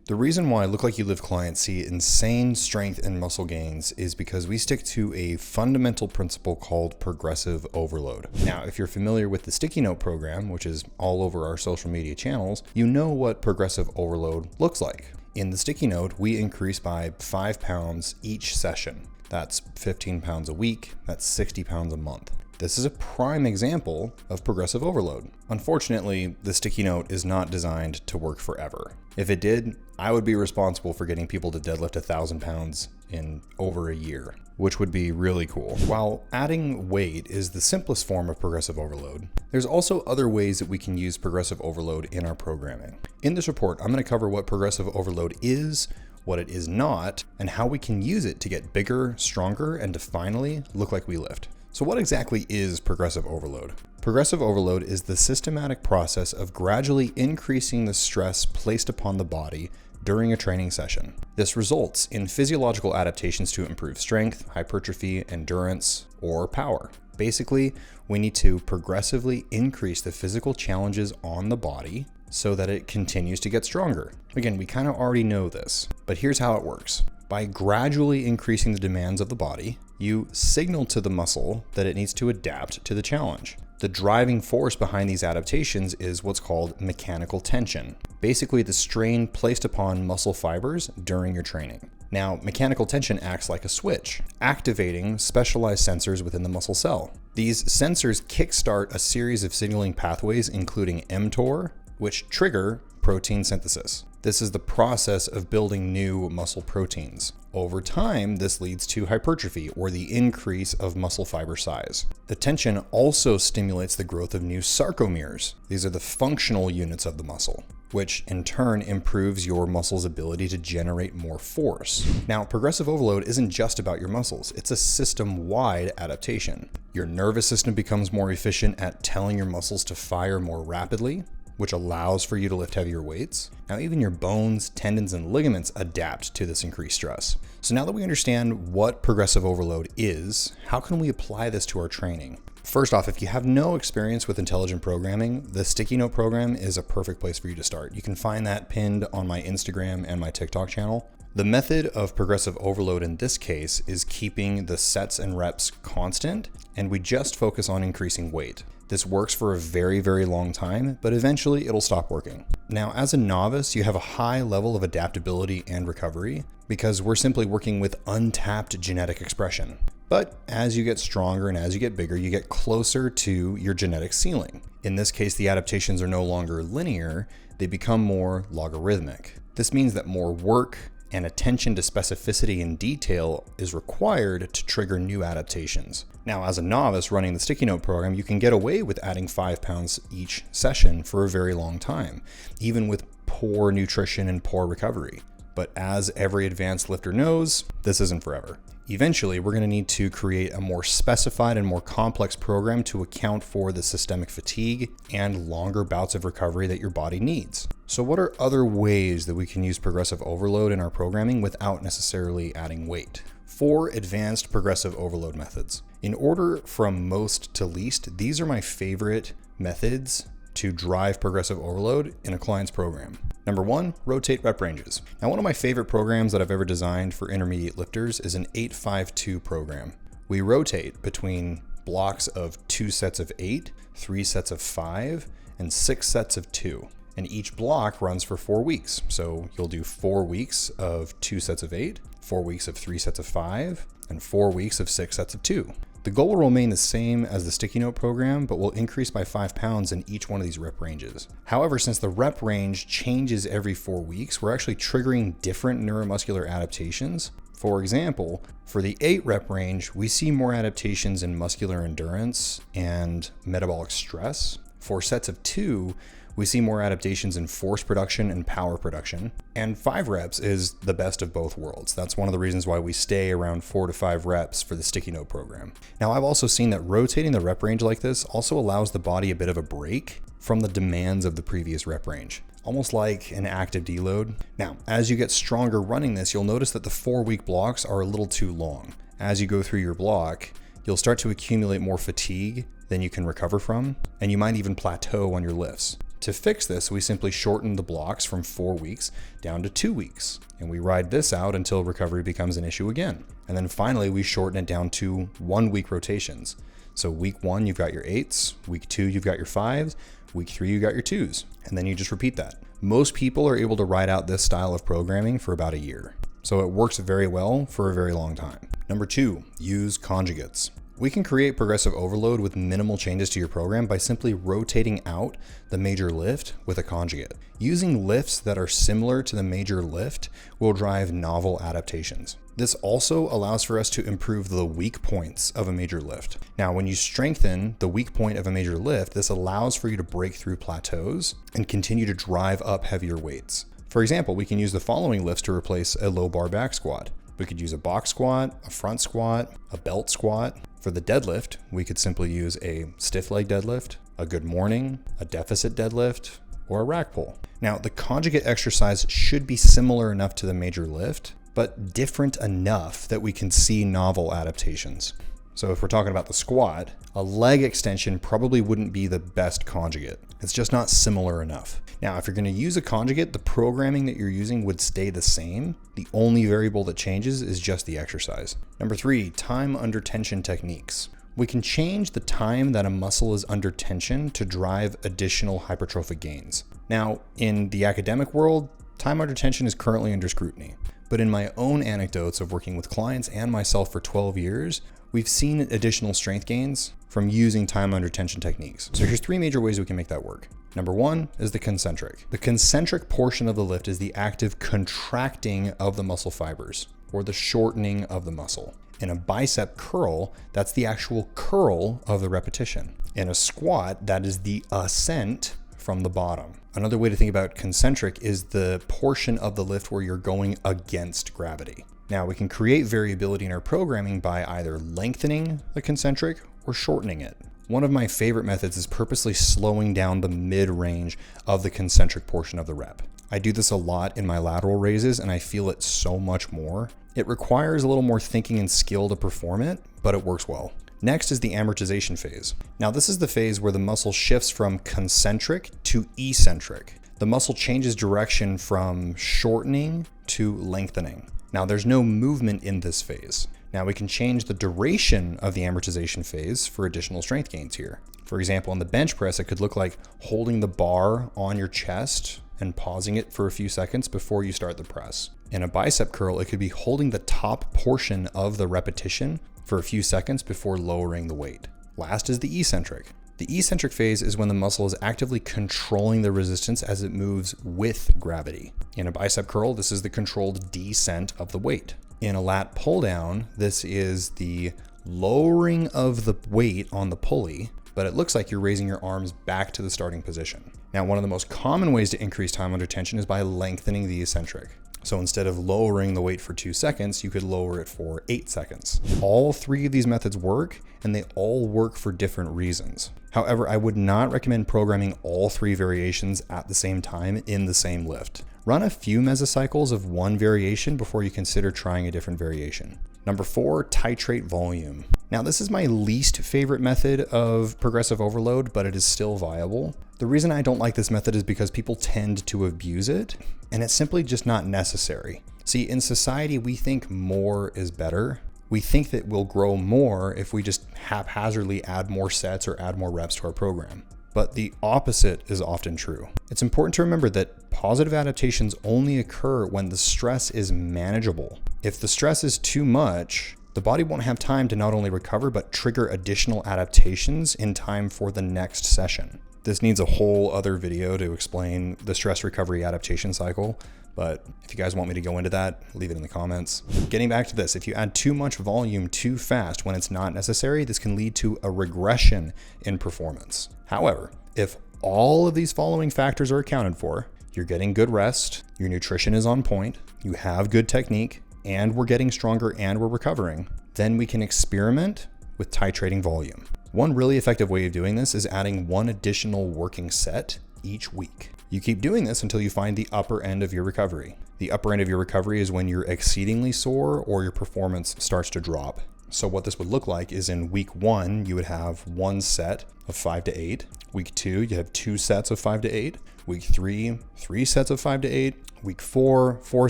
The reason why Look Like You Live clients see insane strength and muscle gains is because we stick to a fundamental principle called progressive overload. Now, if you're familiar with the Sticky Note program, which is all over our social media channels, you know what progressive overload looks like. In the Sticky Note, we increase by 5 pounds each session. That's 15 pounds a week, that's 60 pounds a month. This is a prime example of progressive overload. Unfortunately, the Sticky Note is not designed to work forever. If it did, I would be responsible for getting people to deadlift 1,000 pounds in over a year, which would be really cool. While adding weight is the simplest form of progressive overload, there's also other ways that we can use progressive overload in our programming. In this report, I'm going to cover what progressive overload is, what it is not, and how we can use it to get bigger, stronger, and to finally look like we lift. So what exactly is progressive overload? Progressive overload is the systematic process of gradually increasing the stress placed upon the body during a training session. This results in physiological adaptations to improve strength, hypertrophy, endurance, or power. Basically, we need to progressively increase the physical challenges on the body so that it continues to get stronger. Again, we kind of already know this, but here's how it works. By gradually increasing the demands of the body, you signal to the muscle that it needs to adapt to the challenge. The driving force behind these adaptations is what's called mechanical tension, basically the strain placed upon muscle fibers during your training. Now, mechanical tension acts like a switch, activating specialized sensors within the muscle cell. These sensors kickstart a series of signaling pathways, including mTOR, which trigger protein synthesis. This is the process of building new muscle proteins. Over time, this leads to hypertrophy, or the increase of muscle fiber size. The tension also stimulates the growth of new sarcomeres. These are the functional units of the muscle, which in turn improves your muscle's ability to generate more force. Now, progressive overload isn't just about your muscles, it's a system-wide adaptation. Your nervous system becomes more efficient at telling your muscles to fire more rapidly, which allows for you to lift heavier weights. Now, even your bones, tendons, and ligaments adapt to this increased stress. So now that we understand what progressive overload is, how can we apply this to our training? First off, if you have no experience with intelligent programming, the Sticky Note program is a perfect place for you to start. You can find that pinned on my Instagram and my TikTok channel. The method of progressive overload in this case is keeping the sets and reps constant, and we just focus on increasing weight. This works for a very, very long time, but eventually it'll stop working. Now, as a novice, you have a high level of adaptability and recovery because we're simply working with untapped genetic expression. But as you get stronger and as you get bigger, you get closer to your genetic ceiling. In this case, the adaptations are no longer linear, they become more logarithmic. This means that more work and attention to specificity and detail is required to trigger new adaptations. Now, as a novice running the Sticky Note program, you can get away with adding 5 pounds each session for a very long time, even with poor nutrition and poor recovery. But as every advanced lifter knows, this isn't forever. Eventually, we're going to need to create a more specified and more complex program to account for the systemic fatigue and longer bouts of recovery that your body needs. So what are other ways that we can use progressive overload in our programming without necessarily adding weight? 4 advanced progressive overload methods. In order from most to least, these are my favorite methods to drive progressive overload in a client's program. Number 1, rotate rep ranges. Now, one of my favorite programs that I've ever designed for intermediate lifters is an 8-5-2 program. We rotate between blocks of 2 sets of 8, 3 sets of 5, and 6 sets of 2. And each block runs for 4 weeks. So you'll do 4 weeks of 2 sets of 8, 4 weeks of 3 sets of 5, and 4 weeks of 6 sets of 2. The goal will remain the same as the Sticky Note program, but will increase by 5 pounds in each one of these rep ranges. However, since the rep range changes every 4 weeks, we're actually triggering different neuromuscular adaptations. For example, for the 8 rep range, we see more adaptations in muscular endurance and metabolic stress. For sets of 2, we see more adaptations in force production and power production. And 5 reps is the best of both worlds. That's one of the reasons why we stay around 4 to 5 reps for the Sticky Note program. Now, I've also seen that rotating the rep range like this also allows the body a bit of a break from the demands of the previous rep range, almost like an active deload. Now, as you get stronger running this, you'll notice that the 4-week blocks are a little too long. As you go through your block, you'll start to accumulate more fatigue than you can recover from, and you might even plateau on your lifts. To fix this, we simply shorten the blocks from 4 weeks down to 2 weeks, and we ride this out until recovery becomes an issue again. And then finally, we shorten it down to 1 week rotations. So week 1, you've got your 8s, week 2, you've got your 5s, week 3, you got your 2s, and then you just repeat that. Most people are able to ride out this style of programming for about a year. So it works very well for a very long time. Number 2, use conjugates. We can create progressive overload with minimal changes to your program by simply rotating out the major lift with a conjugate. Using lifts that are similar to the major lift will drive novel adaptations. This also allows for us to improve the weak points of a major lift. Now, when you strengthen the weak point of a major lift, this allows for you to break through plateaus and continue to drive up heavier weights. For example, we can use the following lifts to replace a low bar back squat. We could use a box squat, a front squat, a belt squat. For the deadlift, we could simply use a stiff leg deadlift, a good morning, a deficit deadlift, or a rack pull. Now, the conjugate exercise should be similar enough to the major lift, but different enough that we can see novel adaptations. So if we're talking about the squat, a leg extension probably wouldn't be the best conjugate. It's just not similar enough. Now, if you're going to use a conjugate, the programming that you're using would stay the same. The only variable that changes is just the exercise. Number 3, time under tension techniques. We can change the time that a muscle is under tension to drive additional hypertrophic gains. Now, in the academic world, time under tension is currently under scrutiny. But in my own anecdotes of working with clients and myself for 12 years, we've seen additional strength gains from using time under tension techniques. So here's 3 major ways we can make that work. Number 1 is the concentric. The concentric portion of the lift is the active contracting of the muscle fibers, or the shortening of the muscle. In a bicep curl, that's the actual curl of the repetition. In a squat, that is the ascent from the bottom. Another way to think about concentric is the portion of the lift where you're going against gravity. Now, we can create variability in our programming by either lengthening the concentric or shortening it. One of my favorite methods is purposely slowing down the mid-range of the concentric portion of the rep. I do this a lot in my lateral raises, and I feel it so much more. It requires a little more thinking and skill to perform it, but it works well. Next is the amortization phase. Now, this is the phase where the muscle shifts from concentric to eccentric. The muscle changes direction from shortening to lengthening. Now, there's no movement in this phase. Now, we can change the duration of the amortization phase for additional strength gains here. For example, on the bench press, it could look like holding the bar on your chest and pausing it for a few seconds before you start the press. In a bicep curl, it could be holding the top portion of the repetition for a few seconds before lowering the weight. Last is the eccentric. The eccentric phase is when the muscle is actively controlling the resistance as it moves with gravity. In a bicep curl, this is the controlled descent of the weight. In a lat pull down, this is the lowering of the weight on the pulley, but it looks like you're raising your arms back to the starting position. Now, one of the most common ways to increase time under tension is by lengthening the eccentric. So instead of lowering the weight for 2 seconds, you could lower it for 8 seconds. All 3 of these methods work, and they all work for different reasons. However, I would not recommend programming all 3 variations at the same time in the same lift. Run a few mesocycles of one variation before you consider trying a different variation. Number 4, titrate volume. Now, this is my least favorite method of progressive overload, but it is still viable. The reason I don't like this method is because people tend to abuse it, and it's simply just not necessary. See, in society, we think more is better. We think that we'll grow more if we just haphazardly add more sets or add more reps to our program. But the opposite is often true. It's important to remember that positive adaptations only occur when the stress is manageable. If the stress is too much, the body won't have time to not only recover, but trigger additional adaptations in time for the next session. This needs a whole other video to explain the stress recovery adaptation cycle, but if you guys want me to go into that, leave it in the comments. Getting back to this, if you add too much volume too fast when it's not necessary, this can lead to a regression in performance. However, if all of these following factors are accounted for, you're getting good rest, your nutrition is on point, you have good technique, and we're getting stronger and we're recovering, then we can experiment with titrating volume. One really effective way of doing this is adding one additional working set each week. You keep doing this until you find the upper end of your recovery. The upper end of your recovery is when you're exceedingly sore or your performance starts to drop. So what this would look like is in week 1, you would have 1 set of 5 to 8. Week 2, you have 2 sets of 5 to 8. Week 3, 3 sets of 5 to 8. Week 4, 4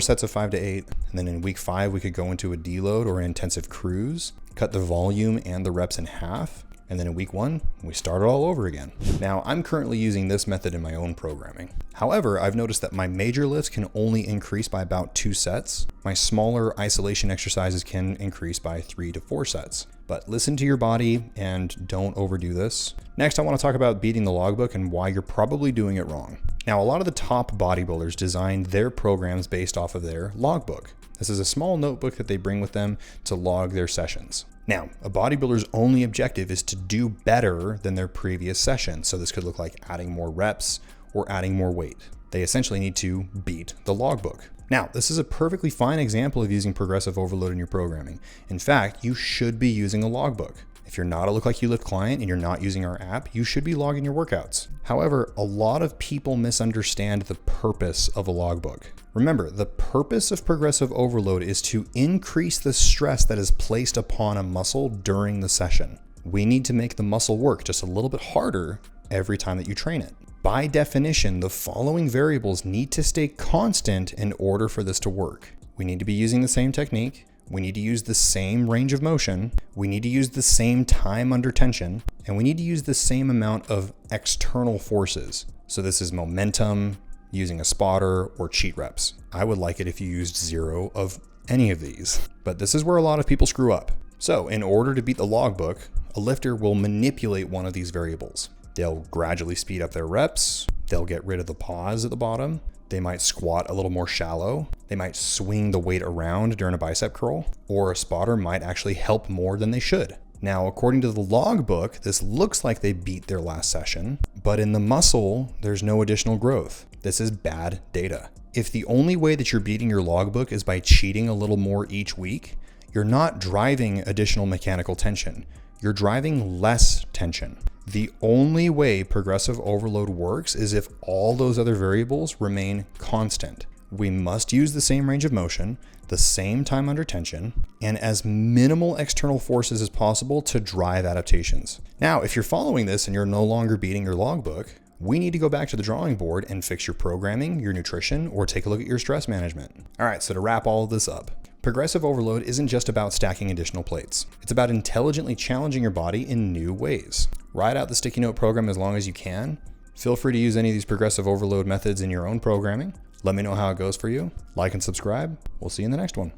sets of 5 to 8. And then in week 5, we could go into a deload or an intensive cruise, cut the volume and the reps in half. And then in week 1, we start it all over again. Now, I'm currently using this method in my own programming. However, I've noticed that my major lifts can only increase by about 2 sets. My smaller isolation exercises can increase by 3 to 4 sets. But listen to your body and don't overdo this. Next, I want to talk about beating the logbook and why you're probably doing it wrong. Now, a lot of the top bodybuilders designed their programs based off of their logbook. This is a small notebook that they bring with them to log their sessions. Now, a bodybuilder's only objective is to do better than their previous session. So this could look like adding more reps or adding more weight. They essentially need to beat the logbook. Now, this is a perfectly fine example of using progressive overload in your programming. In fact, you should be using a logbook. If you're not a Look Like You Lift client and you're not using our app, you should be logging your workouts. However, a lot of people misunderstand the purpose of a logbook. Remember, the purpose of progressive overload is to increase the stress that is placed upon a muscle during the session. We need to make the muscle work just a little bit harder every time that you train it. By definition, the following variables need to stay constant in order for this to work. We need to be using the same technique. We need to use the same range of motion. We need to use the same time under tension, and we need to use the same amount of external forces. So this is momentum, using a spotter, or cheat reps. I would like it if you used 0 of any of these, but this is where a lot of people screw up. So in order to beat the logbook, a lifter will manipulate one of these variables. They'll gradually speed up their reps. They'll get rid of the pause at the bottom. They might squat a little more shallow. They might swing the weight around during a bicep curl, or a spotter might actually help more than they should. Now, according to the logbook, this looks like they beat their last session, but in the muscle, there's no additional growth. This is bad data. If the only way that you're beating your logbook is by cheating a little more each week, you're not driving additional mechanical tension. You're driving less tension. The only way progressive overload works is if all those other variables remain constant. We must use the same range of motion, the same time under tension, and as minimal external forces as possible to drive adaptations. Now, if you're following this and you're no longer beating your logbook, we need to go back to the drawing board and fix your programming, your nutrition, or take a look at your stress management. All right, so to wrap all of this up, progressive overload isn't just about stacking additional plates. It's about intelligently challenging your body in new ways. Ride out the sticky note program as long as you can. Feel free to use any of these progressive overload methods in your own programming. Let me know how it goes for you. Like and subscribe. We'll see you in the next one.